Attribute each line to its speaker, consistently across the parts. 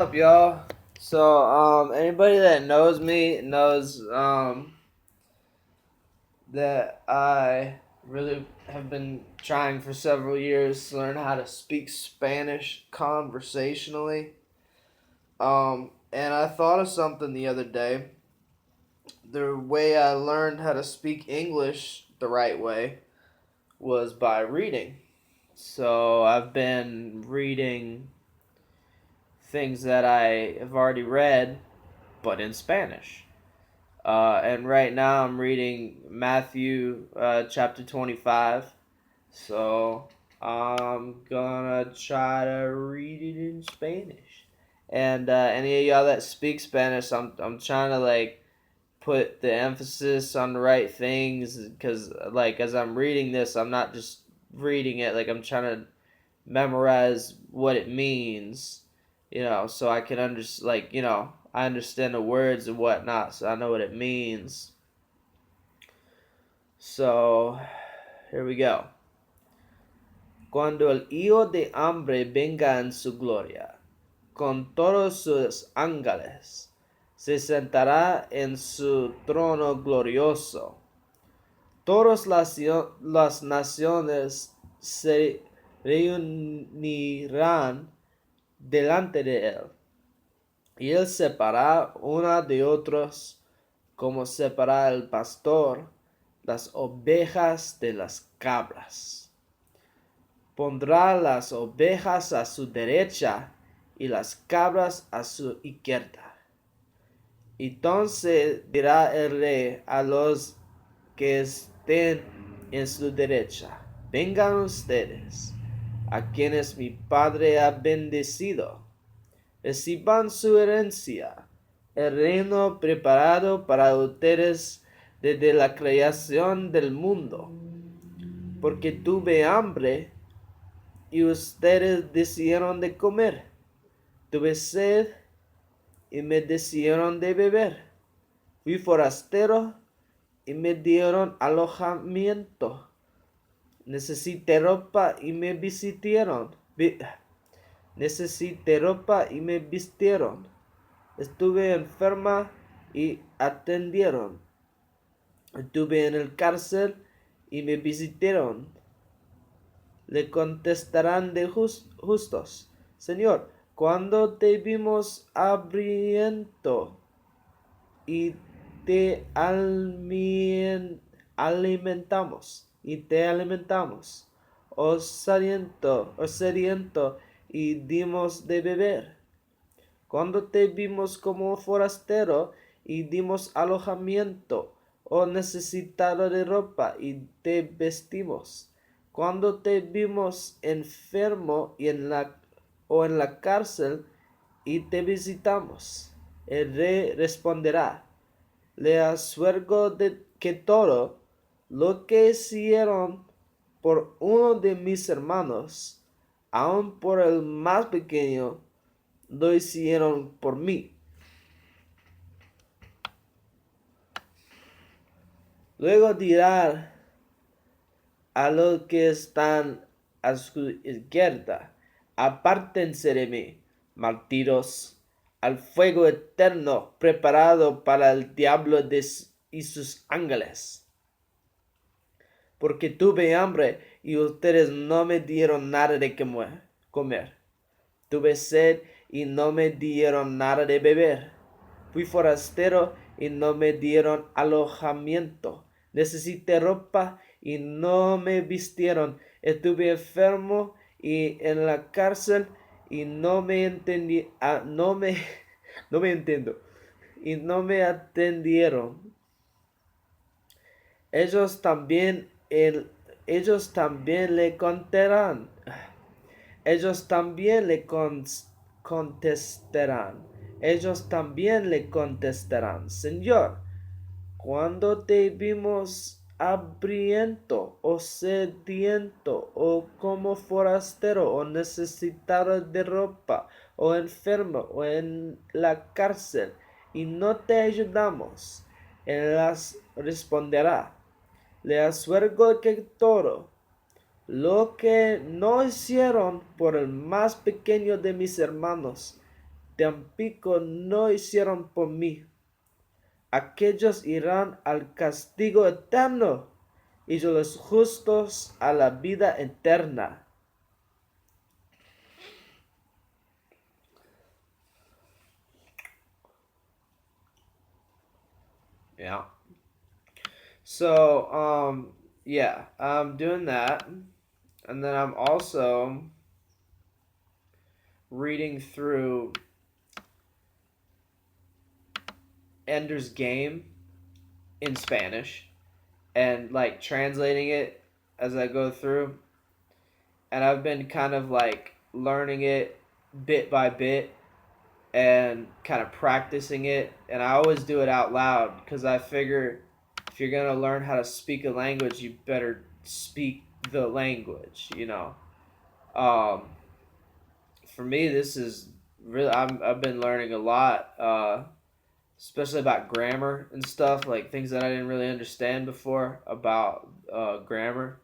Speaker 1: Up, y'all? So, anybody that knows me knows, that I really have been trying for several years to learn how to speak Spanish conversationally. And I thought of something the other day. The way I learned how to speak English the right way was by reading. So, I've been reading things that I have already read, but in Spanish. And right now I'm reading Matthew chapter 25. So I'm gonna try to read it in Spanish. And any of y'all that speak Spanish, I'm trying to like put the emphasis on the right things because like as I'm reading this, I'm not just reading it, like I'm trying to memorize what it means, so I can I understand the words and whatnot, so I know what it means. So, here we go. Cuando el Hijo de Hombre venga en su gloria, con todos sus ángeles, se sentará en su trono glorioso. Todas las naciones se reunirán delante de él, y él separará una de otros como separa el pastor las ovejas de las cabras. Pondrá las ovejas a su derecha y las cabras a su izquierda. Entonces dirá el rey a los que estén en su derecha: vengan ustedes, a quienes mi Padre ha bendecido. Reciban su herencia, el reino preparado para ustedes desde la creación del mundo. Porque tuve hambre y ustedes decidieron de comer. Tuve sed y me decidieron de beber. Fui forastero y me dieron alojamiento. Necesité ropa y me visitaron. Necesité ropa y me vistieron. Estuve enferma y atendieron. Estuve en el cárcel y me visitaron. Le contestarán de justos: Señor, cuando te vimos hambriento y te alimentamos, o sediento y dimos de beber. Cuando te vimos como forastero y dimos alojamiento, o necesitado de ropa y te vestimos. Cuando te vimos enfermo o en la cárcel y te visitamos. El rey responderá: le aseguro que todo lo que hicieron por uno de mis hermanos, aun por el más pequeño, lo hicieron por mí. Luego dirá a los que están a su izquierda: apártense de mí, malditos, al fuego eterno preparado para el diablo y sus ángeles. Porque tuve hambre y ustedes no me dieron nada de comer. Tuve sed y no me dieron nada de beber. Fui forastero y no me dieron alojamiento. Necesité ropa y no me vistieron. Estuve enfermo y en la cárcel y no me no me entiendo. Y no me atendieron. Ellos también, ellos también le contarán. Ellos también le contestarán. Ellos también le contestarán: Señor, cuando te vimos hambriento o sediento o como forastero o necesitado de ropa o enfermo o en la cárcel y no te ayudamos? Él las responderá: le aseguro que todo lo que no hicieron por el más pequeño de mis hermanos, Tampico no hicieron por mí. Aquellos irán al castigo eterno y los justos a la vida eterna. Yeah. So, yeah, I'm doing that. And then I'm also reading through Ender's Game in Spanish and like translating it as I go through. And I've been kind of like learning it bit by bit and kind of practicing it. And I always do it out loud because I figure if you're going to learn how to speak a language, you better speak the language, you know. Um, for me, this is really, I've been learning a lot, especially about grammar and stuff, like things that I didn't really understand before about grammar.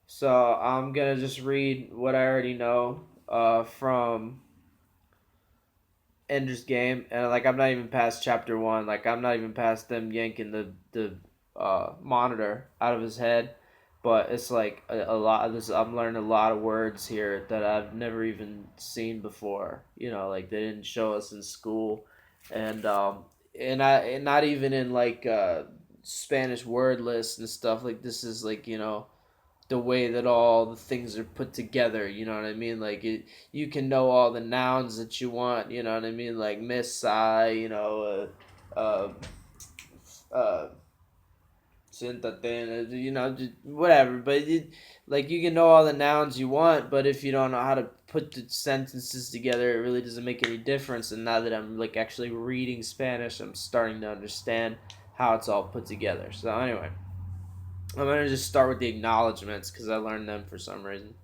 Speaker 1: So I'm gonna just read what I already know from Ender's Game, and like I'm not even past chapter one. Like I'm not even past them yanking the monitor out of his head. But it's like a lot of this. I'm learning a lot of words here that I've never even seen before. You know, like they didn't show us in school, and not even in like Spanish word lists and stuff. Like this is like the way that all the things are put together, you know what I mean? Like you can know all the nouns that you want, you know what I mean? Like Miss I, uh, Sintaten, just whatever. But like you can know all the nouns you want, but if you don't know how to put the sentences together, it really doesn't make any difference. And now that I'm like actually reading Spanish, I'm starting to understand how it's all put together. So anyway, I'm gonna just start with the acknowledgments because I learned them for some reason.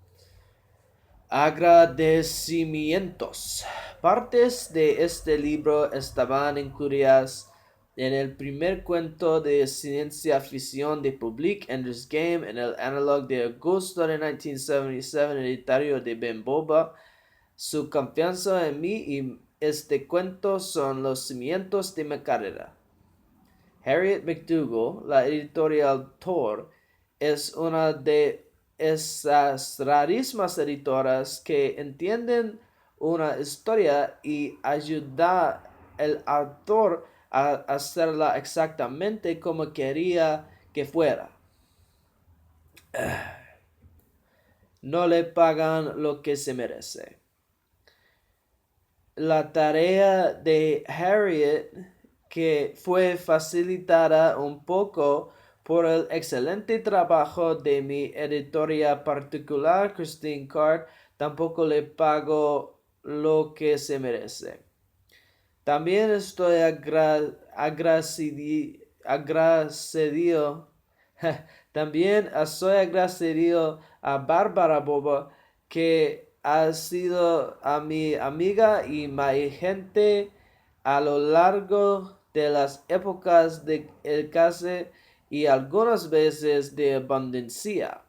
Speaker 1: Agradecimientos. Partes de este libro estaban incluidas en el primer cuento de ciencia ficción de Public Ender's Game en el Analog de agosto de 1977, editario de Ben Boba. Su confianza en mí y este cuento son los cimientos de mi carrera. Harriet McDougall, la editorial Tor, es una de esas rarísimas editoras que entienden una historia y ayuda al autor a hacerla exactamente como quería que fuera. No le pagan lo que se merece. La tarea de Harriet, que fue facilitada un poco por el excelente trabajo de mi editora particular, Christine Card, tampoco le pago lo que se merece. También estoy agradecido también soy agradecido a Bárbara Boba, que ha sido a mi amiga y mi gente a lo largo de las épocas de escasez y algunas veces de abundancia.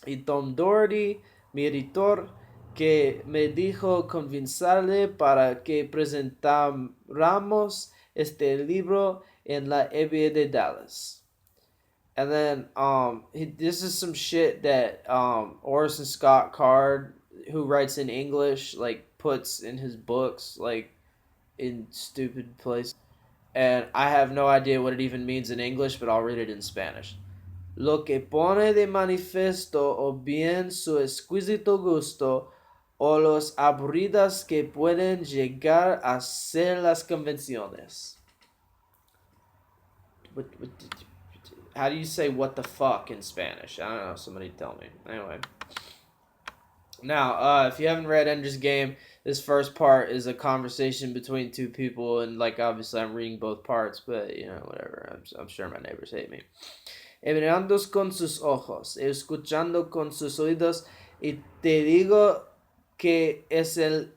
Speaker 1: Y Tom Doherty, mi editor, que me dijo convencerle para que presentáramos este libro en la EBA de Dallas. And then this is some shit that Orson Scott Card, who writes in English, like puts in his books, like in stupid places. And I have no idea what it even means in English, but I'll read it in Spanish. Lo que pone de manifiesto o bien su exquisito gusto o los aburridas que pueden llegar a ser las convenciones. How do you say what the fuck in Spanish? I don't know. Somebody tell me. Anyway. Now, if you haven't read Ender's Game, this first part is a conversation between two people, and like obviously I'm reading both parts, but whatever. I'm sure my neighbors hate me. Mirando con sus ojos, escuchando con sus oídos, y te digo que es el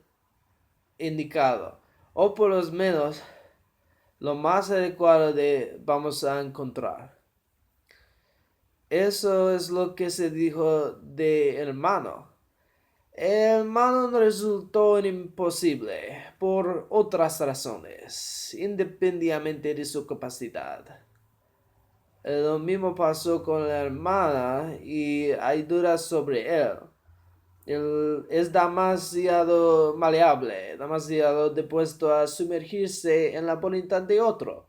Speaker 1: indicado, o por lo menos lo más adecuado de vamos a encontrar. Eso es lo que se dijo de hermano. El hermano resultó imposible por otras razones, independientemente de su capacidad. Lo mismo pasó con la hermana y hay dudas sobre él. Él es demasiado maleable, demasiado dispuesto a sumergirse en la voluntad de otro.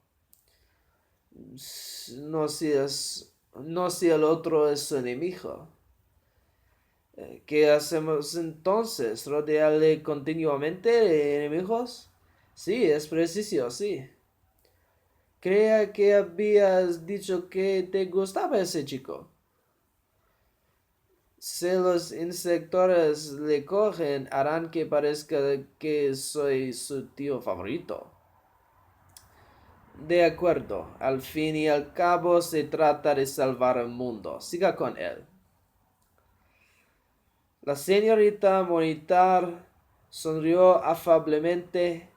Speaker 1: No si el otro es su enemigo. ¿Qué hacemos entonces? ¿Rodearle continuamente de enemigos? Sí, es preciso, sí. Creía que habías dicho que te gustaba ese chico. Si los inspectores le cogen, harán que parezca que soy su tío favorito. De acuerdo, al fin y al cabo se trata de salvar el mundo. Siga con él. La señorita Monitar sonrió afablemente,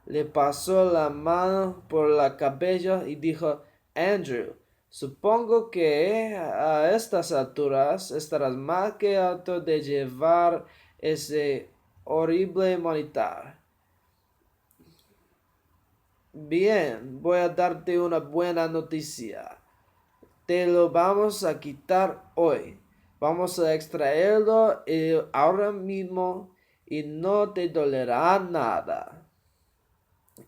Speaker 1: le pasó la mano por la cabello y dijo: Andrew, supongo que a estas alturas estarás más que harto de llevar ese horrible Monitar. Bien, voy a darte una buena noticia. Te lo vamos a quitar hoy. Vamos a extraerlo ahora mismo y no te dolerá nada.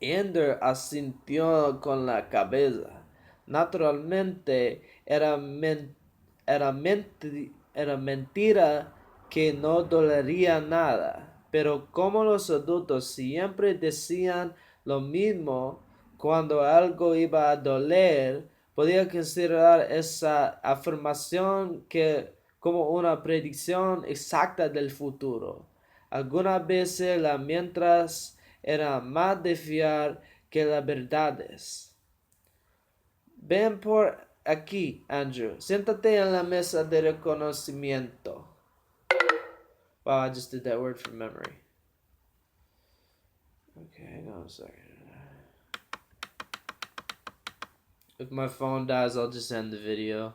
Speaker 1: Ender asintió con la cabeza. Naturalmente era mentira que no dolería nada. Pero como los adultos siempre decían lo mismo cuando algo iba a doler, podía considerar esa afirmación como una predicción exacta del futuro. Algunas veces la mientras era más de fiar que las verdades. Ven por aquí, Andrew. Siéntate en la mesa de reconocimiento. Wow, I just did that word from memory. Okay, hang on a second. If my phone dies, I'll just end the video.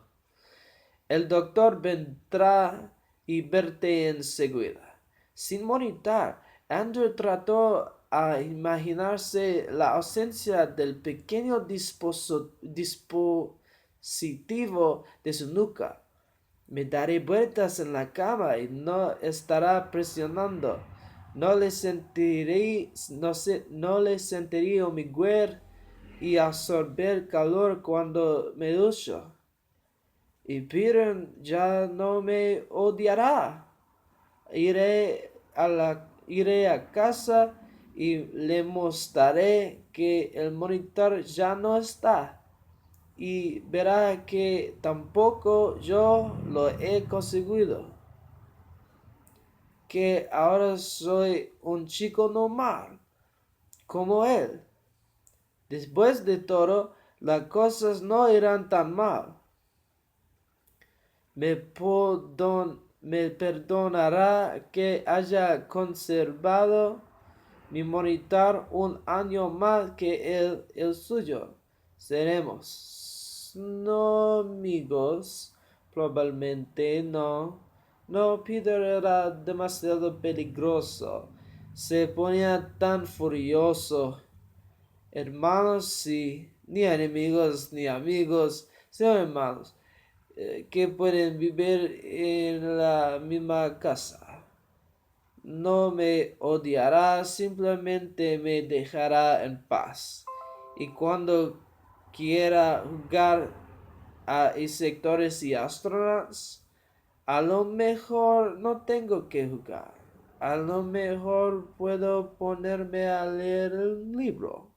Speaker 1: El doctor vendrá y verte enseguida. Sin monitar, Andrew trató a imaginarse la ausencia del pequeño dispositivo de su nuca. Me daré vueltas en la cama y no estará presionando. No le sentiré humillar y absorber calor cuando me ducho. Y Peter ya no me odiará. Iré a casa y le mostraré que el monitor ya no está. Y verá que tampoco yo lo he conseguido. Que ahora soy un chico normal, como él. Después de todo, las cosas no irán tan mal. Me perdonará que haya conservado mi monitor un año más que el suyo. Seremos no amigos, probablemente no. No, Peter era demasiado peligroso. Se ponía tan furioso. Hermanos sí, ni enemigos ni amigos, sino hermanos que pueden vivir en la misma casa. No me odiará, simplemente me dejará en paz. Y cuando quiera jugar a insectores y astronautas, a lo mejor no tengo que jugar. A lo mejor puedo ponerme a leer el libro.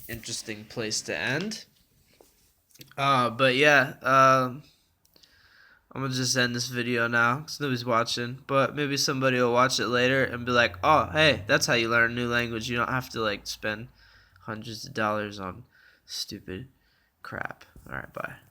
Speaker 1: Interesting place to end. But yeah, I'm gonna just end this video now because nobody's watching. But maybe somebody will watch it later and be like, "Oh, hey, that's how you learn a new language. You don't have to like spend hundreds of dollars on stupid crap." All right, bye.